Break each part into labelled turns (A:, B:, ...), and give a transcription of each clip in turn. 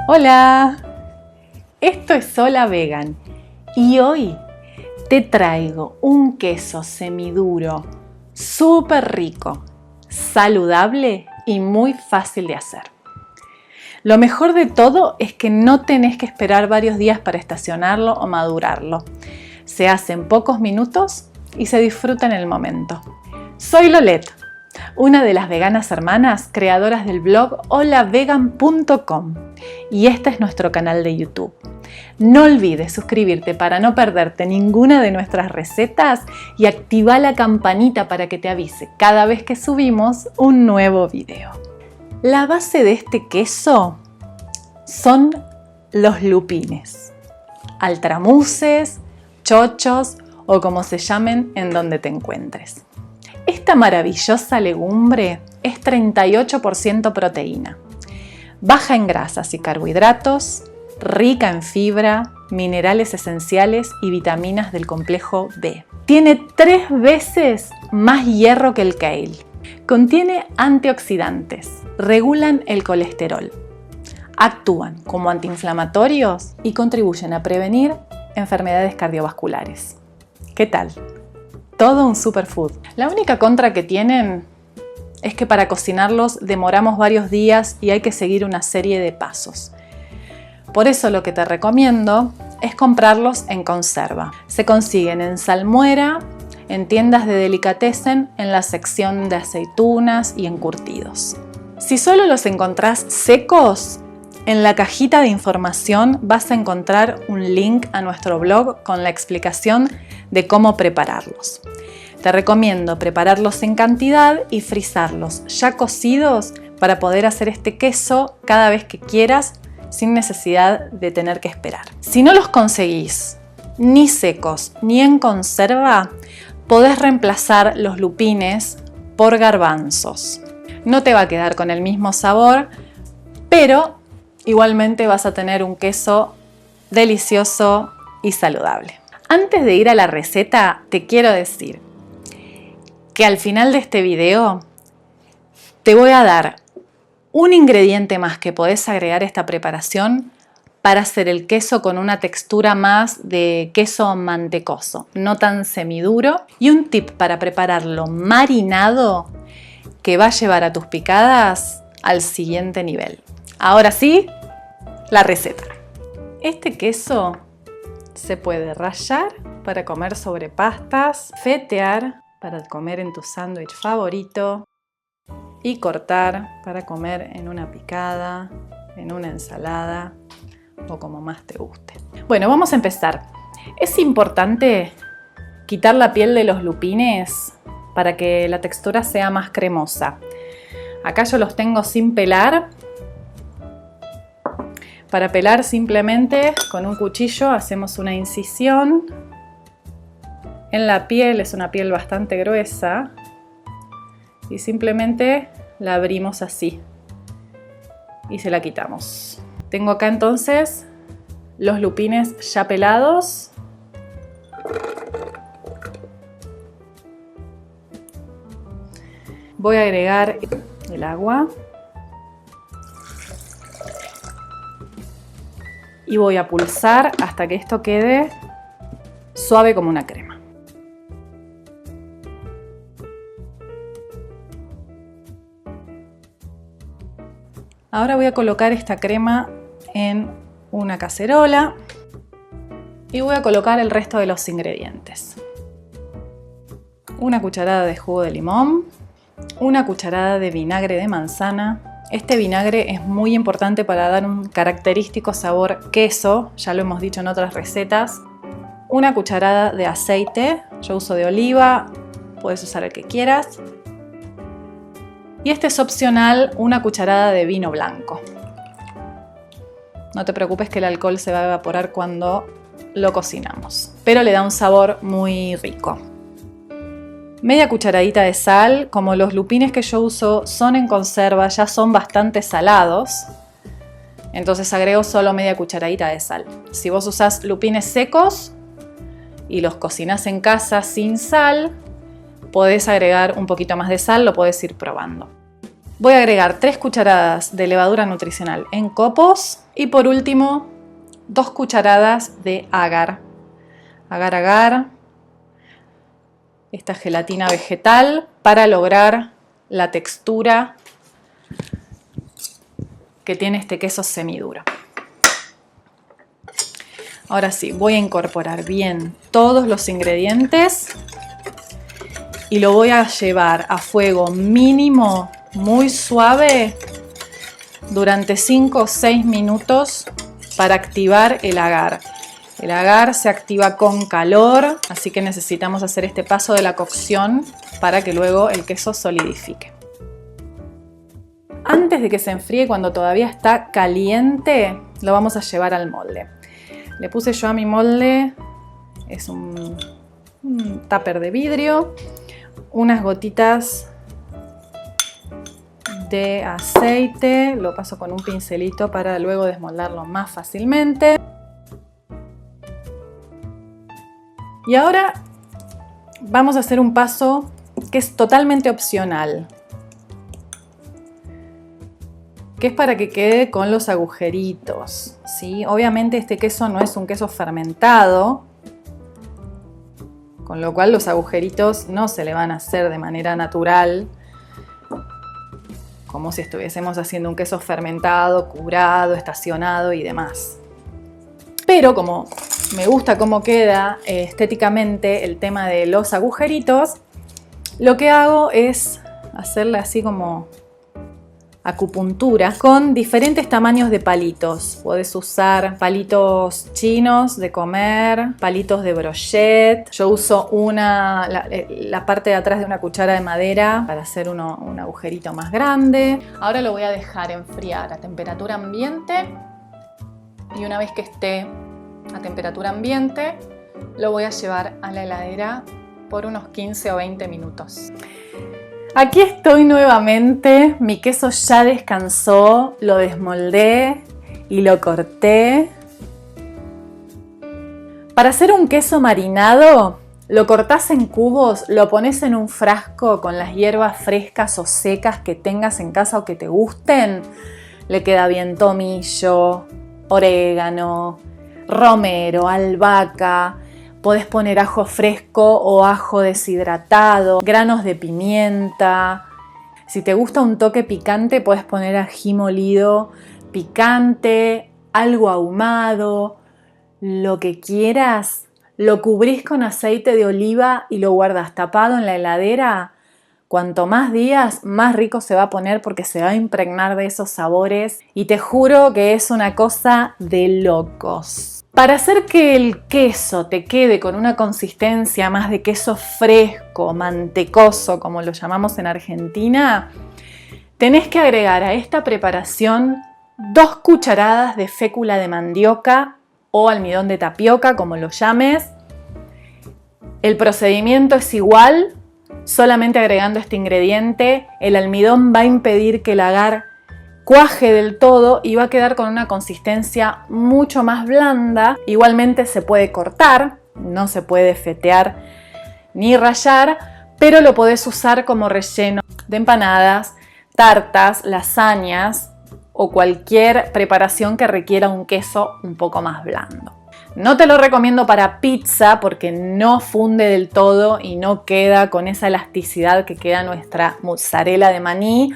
A: Hola, esto es Hola Vegan y hoy te traigo un queso semiduro súper rico, saludable y muy fácil de hacer. Lo mejor de todo es que no tenés que esperar varios días para estacionarlo o madurarlo. Se hace en pocos minutos y se disfruta en el momento. Soy Lolet, una de las veganas hermanas creadoras del blog holavegan.com y este es nuestro canal de YouTube. No olvides suscribirte para no perderte ninguna de nuestras recetas y activa la campanita para que te avise cada vez que subimos un nuevo video. La base de este queso son los lupines, altramuces, chochos o como se llamen en donde te encuentres. Esta maravillosa legumbre es 38% proteína, baja en grasas y carbohidratos, rica en fibra, minerales esenciales y vitaminas del complejo B. Tiene 3 veces más hierro que el kale. Contiene antioxidantes, regulan el colesterol, actúan como antiinflamatorios y contribuyen a prevenir enfermedades cardiovasculares. ¿Qué tal? Todo un superfood. La única contra que tienen es que para cocinarlos demoramos varios días y hay que seguir una serie de pasos. Por eso lo que te recomiendo es comprarlos en conserva. Se consiguen en salmuera, en tiendas de delicatessen, en la sección de aceitunas y encurtidos. Si solo los encontrás secos, en la cajita de información vas a encontrar un link a nuestro blog con la explicación de cómo prepararlos. Te recomiendo prepararlos en cantidad y frizarlos ya cocidos para poder hacer este queso cada vez que quieras sin necesidad de tener que esperar. Si no los conseguís ni secos ni en conserva, podés reemplazar los lupines por garbanzos. No te va a quedar con el mismo sabor, pero igualmente vas a tener un queso delicioso y saludable. Antes de ir a la receta, te quiero decir que al final de este video te voy a dar un ingrediente más que podés agregar a esta preparación para hacer el queso con una textura más de queso mantecoso, no tan semiduro, y un tip para prepararlo marinado que va a llevar a tus picadas al siguiente nivel. Ahora sí, la receta. Este queso se puede rallar para comer sobre pastas, fetear para comer en tu sándwich favorito y cortar para comer en una picada, en una ensalada o como más te guste. Bueno, vamos a empezar. Es importante quitar la piel de los lupines para que la textura sea más cremosa. Acá yo los tengo sin pelar. Para pelar simplemente con un cuchillo hacemos una incisión en la piel, es una piel bastante gruesa, y simplemente la abrimos así y se la quitamos. Tengo acá entonces los lupines ya pelados. Voy a agregar el agua. Y voy a pulsar hasta que esto quede suave como una crema. Ahora voy a colocar esta crema en una cacerola y voy a colocar el resto de los ingredientes. Una cucharada de jugo de limón, una cucharada de vinagre de manzana. Este vinagre es muy importante para dar un característico sabor queso, ya lo hemos dicho en otras recetas. Una cucharada de aceite, yo uso de oliva, puedes usar el que quieras. Y este es opcional, una cucharada de vino blanco. No te preocupes que el alcohol se va a evaporar cuando lo cocinamos, pero le da un sabor muy rico. Media cucharadita de sal, como los lupines que yo uso son en conserva, ya son bastante salados, entonces agrego solo media cucharadita de sal. Si vos usás lupines secos y los cocinás en casa sin sal, podés agregar un poquito más de sal, lo podés ir probando. Voy a agregar 3 cucharadas de levadura nutricional en copos y por último 2 cucharadas de agar. Agar. Esta gelatina vegetal para lograr la textura que tiene este queso semiduro. Ahora sí, voy a incorporar bien todos los ingredientes y lo voy a llevar a fuego mínimo, muy suave, durante 5 o 6 minutos para activar el agar. El agar se activa con calor, así que necesitamos hacer este paso de la cocción para que luego el queso solidifique. Antes de que se enfríe, cuando todavía está caliente, lo vamos a llevar al molde. Le puse yo a mi molde, es un tupper de vidrio, unas gotitas de aceite, lo paso con un pincelito para luego desmoldarlo más fácilmente. Y ahora vamos a hacer un paso que es totalmente opcional, que es para que quede con los agujeritos, ¿sí? Obviamente este queso no es un queso fermentado, con lo cual los agujeritos no se le van a hacer de manera natural, como si estuviésemos haciendo un queso fermentado, curado, estacionado y demás. Pero como me gusta cómo queda estéticamente el tema de los agujeritos, lo que hago es hacerle así como acupuntura con diferentes tamaños de palitos. Podés usar palitos chinos de comer, palitos de brochet. Yo uso la parte de atrás de una cuchara de madera para hacer un agujerito más grande. Ahora lo voy a dejar enfriar a temperatura ambiente y una vez que esté a temperatura ambiente lo voy a llevar a la heladera por unos 15 o 20 minutos. Aquí estoy nuevamente, mi queso ya descansó, lo desmoldé y lo corté. Para hacer un queso marinado, lo cortás en cubos, lo pones en un frasco con las hierbas frescas o secas que tengas en casa o que te gusten. Le queda bien tomillo, orégano, romero, albahaca. Podés poner ajo fresco o ajo deshidratado, granos de pimienta. Si te gusta un toque picante, puedes poner ají molido picante, algo ahumado, lo que quieras. Lo cubrís con aceite de oliva y lo guardas tapado en la heladera. Cuanto más días, más rico se va a poner porque se va a impregnar de esos sabores. Y te juro que es una cosa de locos. Para hacer que el queso te quede con una consistencia más de queso fresco, mantecoso, como lo llamamos en Argentina, tenés que agregar a esta preparación 2 cucharadas de fécula de mandioca o almidón de tapioca, como lo llames. El procedimiento es igual, solamente agregando este ingrediente. El almidón va a impedir que el agar cuaje del todo y va a quedar con una consistencia mucho más blanda. Igualmente se puede cortar, no se puede fetear ni rallar, pero lo podés usar como relleno de empanadas, tartas, lasañas o cualquier preparación que requiera un queso un poco más blando. No te lo recomiendo para pizza porque no funde del todo y no queda con esa elasticidad que queda nuestra mozzarella de maní.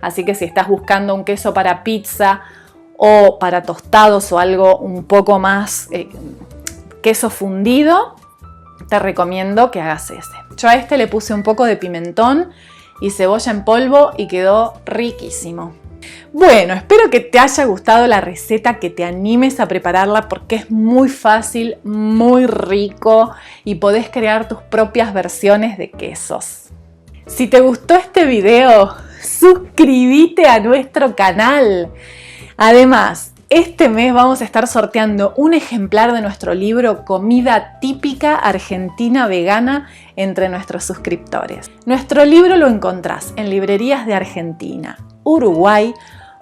A: Así que si estás buscando un queso para pizza o para tostados o algo un poco más queso fundido, te recomiendo que hagas ese. Yo a este le puse un poco de pimentón y cebolla en polvo y quedó riquísimo. Bueno, espero que te haya gustado la receta, que te animes a prepararla porque es muy fácil, muy rico y podés crear tus propias versiones de quesos. Si te gustó este video, suscríbete a nuestro canal. Además, este mes vamos a estar sorteando un ejemplar de nuestro libro Comida Típica Argentina Vegana entre nuestros suscriptores. Nuestro libro lo encontrás en librerías de Argentina, Uruguay,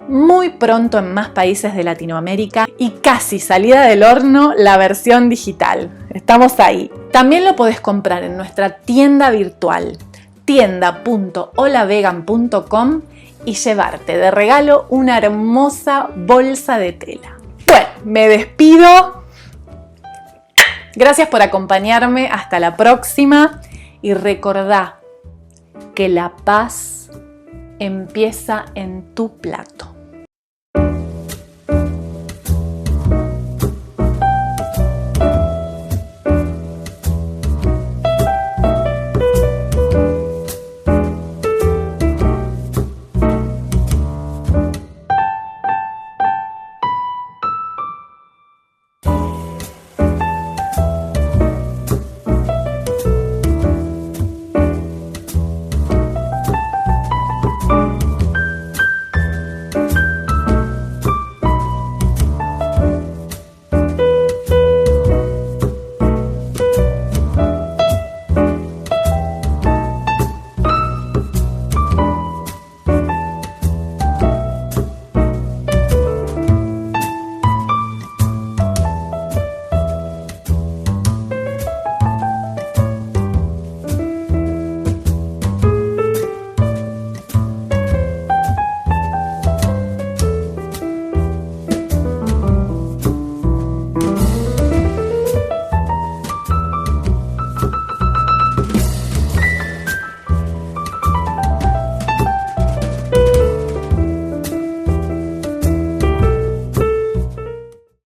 A: muy pronto en más países de Latinoamérica y casi salida del horno la versión digital. Estamos ahí. También lo podés comprar en nuestra tienda virtual tienda.holavegan.com y llevarte de regalo una hermosa bolsa de tela. Bueno, me despido. Gracias por acompañarme. Hasta la próxima. Y recordá que la paz empieza en tu plato.